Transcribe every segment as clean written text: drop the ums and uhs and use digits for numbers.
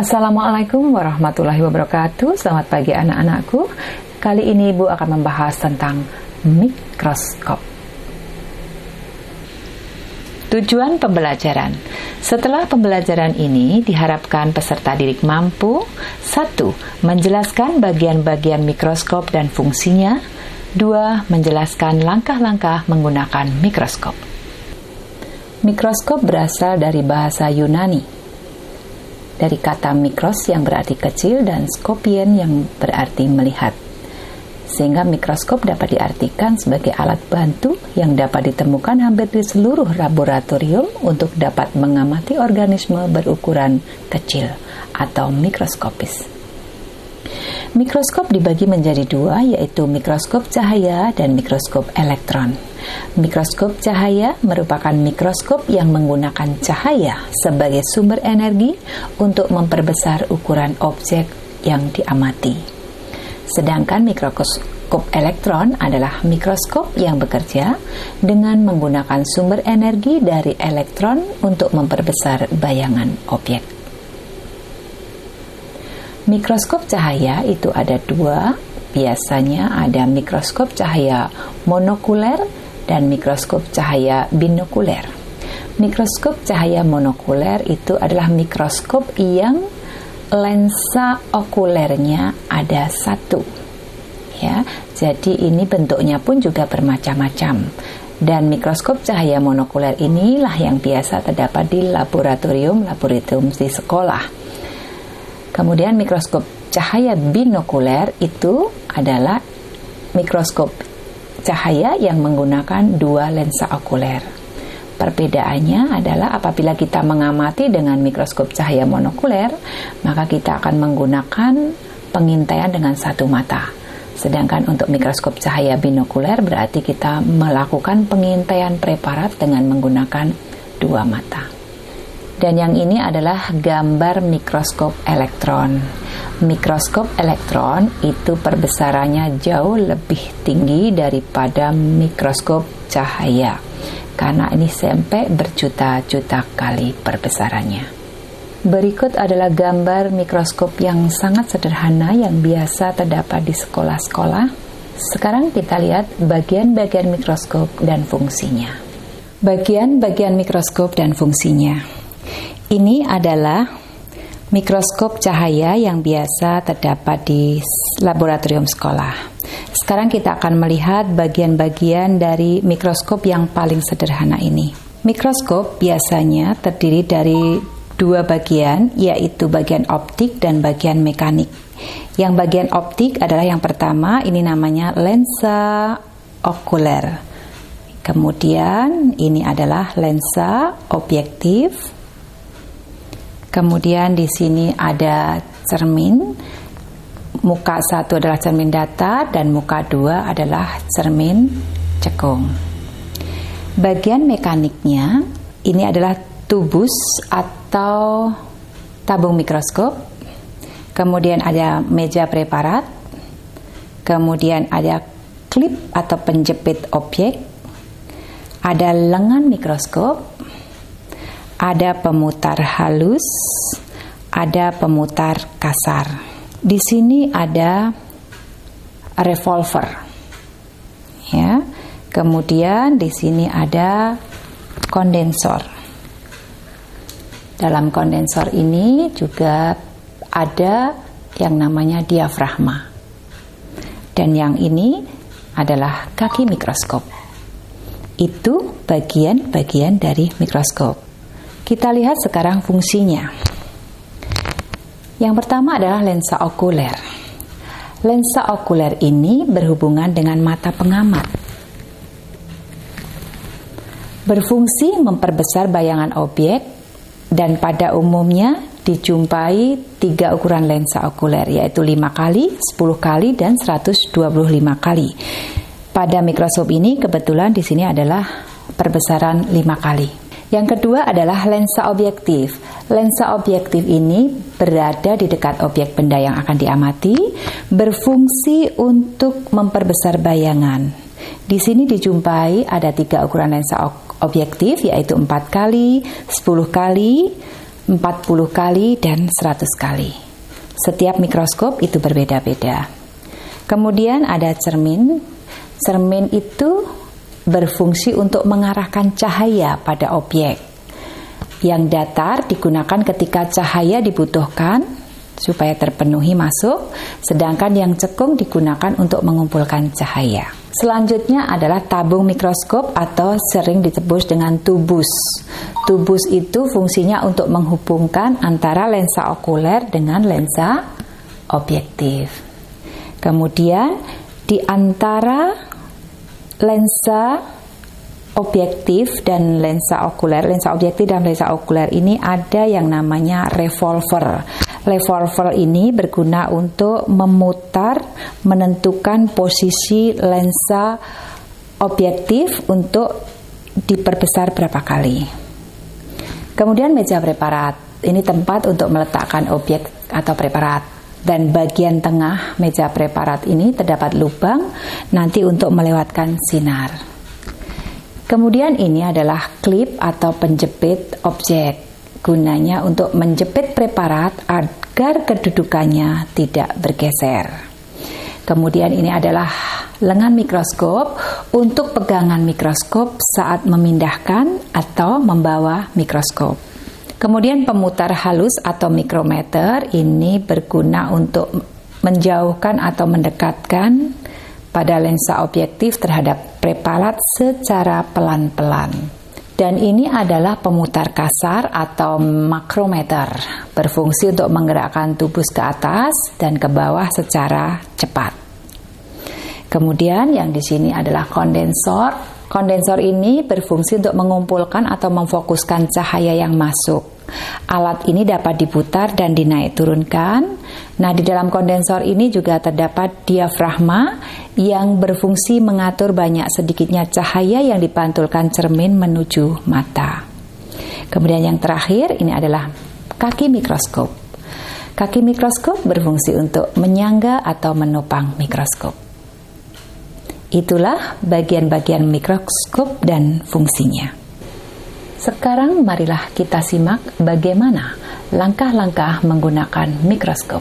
Assalamualaikum warahmatullahi wabarakatuh. Selamat pagi anak-anakku. Kali ini Ibu akan membahas tentang mikroskop. Tujuan pembelajaran. Setelah pembelajaran ini diharapkan peserta didik mampu 1. Menjelaskan bagian-bagian mikroskop dan fungsinya. 2. Menjelaskan langkah-langkah menggunakan mikroskop. Mikroskop berasal dari bahasa Yunani, dari kata mikros yang berarti kecil dan skopien yang berarti melihat. Sehingga mikroskop dapat diartikan sebagai alat bantu yang dapat ditemukan hampir di seluruh laboratorium untuk dapat mengamati organisme berukuran kecil atau mikroskopis. Mikroskop dibagi menjadi dua, yaitu mikroskop cahaya dan mikroskop elektron. Mikroskop cahaya merupakan mikroskop yang menggunakan cahaya sebagai sumber energi untuk memperbesar ukuran objek yang diamati. Sedangkan mikroskop elektron adalah mikroskop yang bekerja dengan menggunakan sumber energi dari elektron untuk memperbesar bayangan objek. Mikroskop cahaya itu ada dua, biasanya ada mikroskop cahaya monokuler dan mikroskop cahaya binokuler. Mikroskop cahaya monokuler itu adalah mikroskop yang lensa okulernya ada satu, ya. Jadi ini bentuknya pun juga bermacam-macam. Dan mikroskop cahaya monokuler inilah yang biasa terdapat di laboratorium di sekolah. Kemudian mikroskop cahaya binokuler itu adalah mikroskop cahaya yang menggunakan dua lensa okuler. Perbedaannya adalah apabila kita mengamati dengan mikroskop cahaya monokuler, maka kita akan menggunakan pengintaian dengan satu mata. Sedangkan untuk mikroskop cahaya binokuler berarti kita melakukan pengintaian preparat dengan menggunakan dua mata. Dan yang ini adalah gambar mikroskop elektron. Mikroskop elektron itu perbesarannya jauh lebih tinggi daripada mikroskop cahaya, karena ini sampai berjuta-juta kali perbesarannya. Berikut adalah gambar mikroskop yang sangat sederhana yang biasa terdapat di sekolah-sekolah. Sekarang kita lihat bagian-bagian mikroskop dan fungsinya. Bagian-bagian mikroskop dan fungsinya. Ini adalah mikroskop cahaya yang biasa terdapat di laboratorium sekolah. Sekarang kita akan melihat bagian-bagian dari mikroskop yang paling sederhana ini. Mikroskop biasanya terdiri dari dua bagian, yaitu bagian optik dan bagian mekanik. Yang bagian optik adalah yang pertama, ini namanya lensa okuler. Kemudian ini adalah lensa objektif. Kemudian di sini ada cermin. Muka satu adalah cermin datar dan muka dua adalah cermin cekung. Bagian mekaniknya ini adalah tubus atau tabung mikroskop. Kemudian ada meja preparat. Kemudian ada klip atau penjepit objek. Ada lengan mikroskop. Ada pemutar halus. Ada pemutar kasar. Di sini ada revolver, ya. Kemudian di sini ada kondensor. Dalam kondensor ini juga ada yang namanya diafragma. Dan yang ini adalah kaki mikroskop. Itu bagian-bagian dari mikroskop. Kita lihat sekarang fungsinya. Yang pertama adalah lensa okuler. Lensa okuler ini berhubungan dengan mata pengamat. Berfungsi memperbesar bayangan objek dan pada umumnya dijumpai 3 ukuran lensa okuler, yaitu 5 kali, 10 kali, dan 125 kali. Pada mikroskop ini kebetulan di sini adalah perbesaran 5 kali. Yang kedua adalah lensa objektif. Lensa objektif ini berada di dekat objek benda yang akan diamati, berfungsi untuk memperbesar bayangan. Di sini dijumpai ada 3 ukuran lensa objektif, yaitu 4 kali, 10 kali, 40 kali, dan 100 kali. Setiap mikroskop itu berbeda-beda. Kemudian ada cermin. Cermin itu berfungsi untuk mengarahkan cahaya pada objek. Yang datar digunakan ketika cahaya dibutuhkan supaya terpenuhi masuk, sedangkan yang cekung digunakan untuk mengumpulkan cahaya. Selanjutnya adalah tabung mikroskop atau sering disebut dengan tubus. Tubus itu fungsinya untuk menghubungkan antara lensa okuler dengan lensa objektif. Kemudian di antara lensa objektif dan lensa okuler, lensa objektif dan lensa okuler ini ada yang namanya revolver. Revolver ini berguna untuk memutar, menentukan posisi lensa objektif untuk diperbesar berapa kali. Kemudian meja preparat, ini tempat untuk meletakkan objek atau preparat. Dan bagian tengah meja preparat ini terdapat lubang nanti untuk melewatkan sinar. Kemudian ini adalah klip atau penjepit objek. Gunanya untuk menjepit preparat agar kedudukannya tidak bergeser. Kemudian ini adalah lengan mikroskop untuk pegangan mikroskop saat memindahkan atau membawa mikroskop. Kemudian pemutar halus atau mikrometer ini berguna untuk menjauhkan atau mendekatkan pada lensa objektif terhadap preparat secara pelan-pelan. Dan ini adalah pemutar kasar atau makrometer, berfungsi untuk menggerakkan tubus ke atas dan ke bawah secara cepat. Kemudian yang di sini adalah kondensor. Kondensor ini berfungsi untuk mengumpulkan atau memfokuskan cahaya yang masuk. Alat ini dapat diputar dan dinaik turunkan. Nah, di dalam kondensor ini juga terdapat diafragma yang berfungsi mengatur banyak sedikitnya cahaya yang dipantulkan cermin menuju mata. Kemudian yang terakhir ini adalah kaki mikroskop. Kaki mikroskop berfungsi untuk menyangga atau menopang mikroskop. Itulah bagian-bagian mikroskop dan fungsinya. Sekarang marilah kita simak bagaimana langkah-langkah menggunakan mikroskop.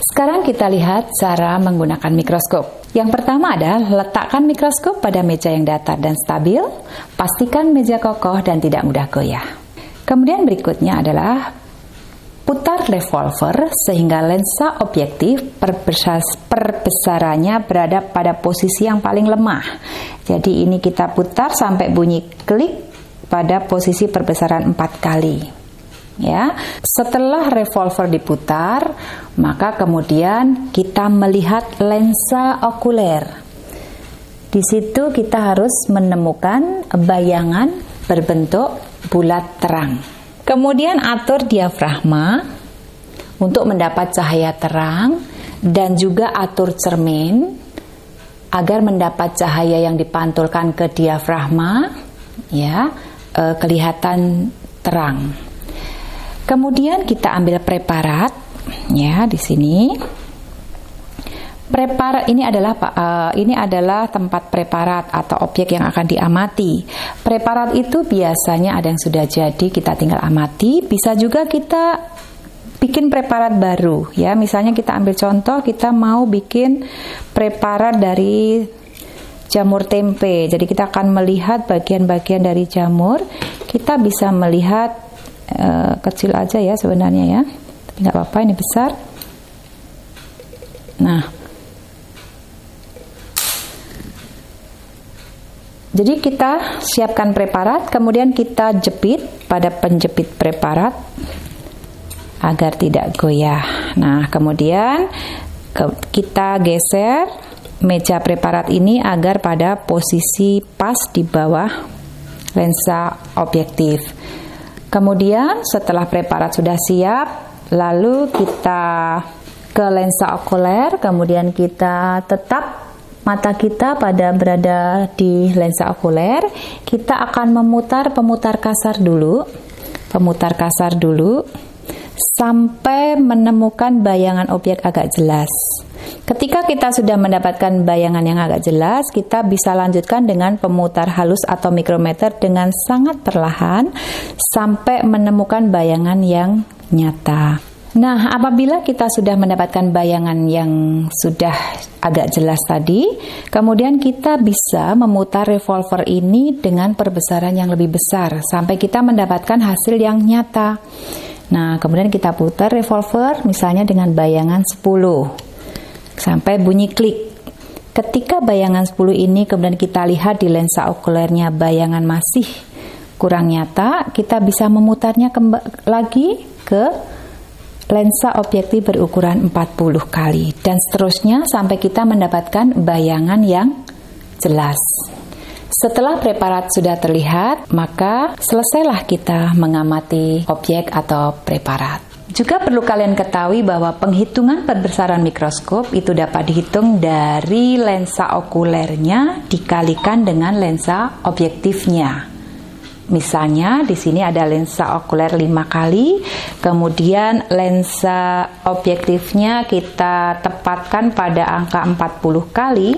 Sekarang kita lihat cara menggunakan mikroskop. Yang pertama adalah letakkan mikroskop pada meja yang datar dan stabil. Pastikan meja kokoh dan tidak mudah goyah. Kemudian berikutnya adalah putar revolver sehingga lensa objektif perbesarannya berada pada posisi yang paling lemah. Jadi ini kita putar sampai bunyi klik pada posisi perbesaran 4 kali. Ya, setelah revolver diputar, maka kemudian kita melihat lensa okuler. Di situ kita harus menemukan bayangan berbentuk bulat terang. Kemudian atur diafragma untuk mendapat cahaya terang dan juga atur cermin agar mendapat cahaya yang dipantulkan ke diafragma ya kelihatan terang. Kemudian kita ambil preparat ya di sini. Preparat ini adalah tempat preparat atau objek yang akan diamati. Preparat itu biasanya ada yang sudah jadi, kita tinggal amati. Bisa juga kita bikin preparat baru ya. Misalnya kita ambil contoh, kita mau bikin preparat dari jamur tempe. Jadi kita akan melihat bagian-bagian dari jamur. Kita bisa melihat kecil aja ya sebenarnya ya, tapi nggak apa-apa, ini besar. Nah, jadi kita siapkan preparat, kemudian kita jepit pada penjepit preparat agar tidak goyah. Nah, kemudian kita geser meja preparat ini agar pada posisi pas di bawah lensa objektif. Kemudian setelah preparat sudah siap, lalu kita ke lensa okuler, kemudian kita tetap mata kita berada di lensa okuler. Kita akan memutar pemutar kasar dulu sampai menemukan bayangan objek agak jelas. Ketika kita sudah mendapatkan bayangan yang agak jelas, kita bisa lanjutkan dengan pemutar halus atau mikrometer dengan sangat perlahan sampai menemukan bayangan yang nyata. Nah, apabila kita sudah mendapatkan bayangan yang sudah agak jelas tadi, kemudian kita bisa memutar revolver ini dengan perbesaran yang lebih besar sampai kita mendapatkan hasil yang nyata. Nah, kemudian kita putar revolver misalnya dengan bayangan 10 sampai bunyi klik. Ketika bayangan 10 ini kemudian kita lihat di lensa okulernya bayangan masih kurang nyata, kita bisa memutarnya lagi ke lensa objektif berukuran 40 kali dan seterusnya sampai kita mendapatkan bayangan yang jelas. Setelah preparat sudah terlihat, maka selesailah kita mengamati objek atau preparat. Juga perlu kalian ketahui bahwa penghitungan perbesaran mikroskop itu dapat dihitung dari lensa okulernya dikalikan dengan lensa objektifnya. Misalnya di sini ada lensa okuler 5 kali, kemudian lensa objektifnya kita tepatkan pada angka 40 kali.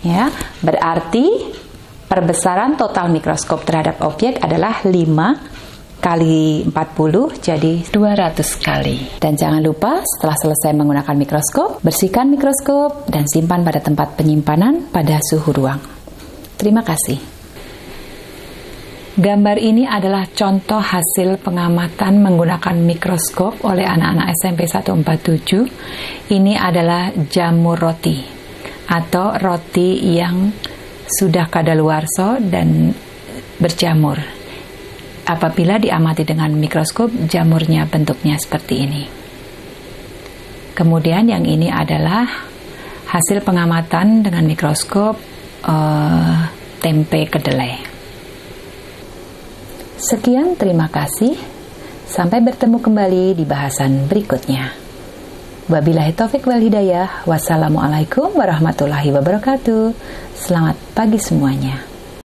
Ya, berarti perbesaran total mikroskop terhadap objek adalah 5 kali 40 jadi 200 kali. Dan jangan lupa setelah selesai menggunakan mikroskop, bersihkan mikroskop dan simpan pada tempat penyimpanan pada suhu ruang. Terima kasih. Gambar ini adalah contoh hasil pengamatan menggunakan mikroskop oleh anak-anak SMP 147. Ini adalah jamur roti atau roti yang sudah kadaluarsa dan berjamur. Apabila diamati dengan mikroskop, jamurnya bentuknya seperti ini. Kemudian yang ini adalah hasil pengamatan dengan mikroskop tempe kedelai. Sekian, terima kasih. Sampai bertemu kembali di bahasan berikutnya. Wabillahi taufik wal hidayah. Wassalamualaikum warahmatullahi wabarakatuh. Selamat pagi semuanya.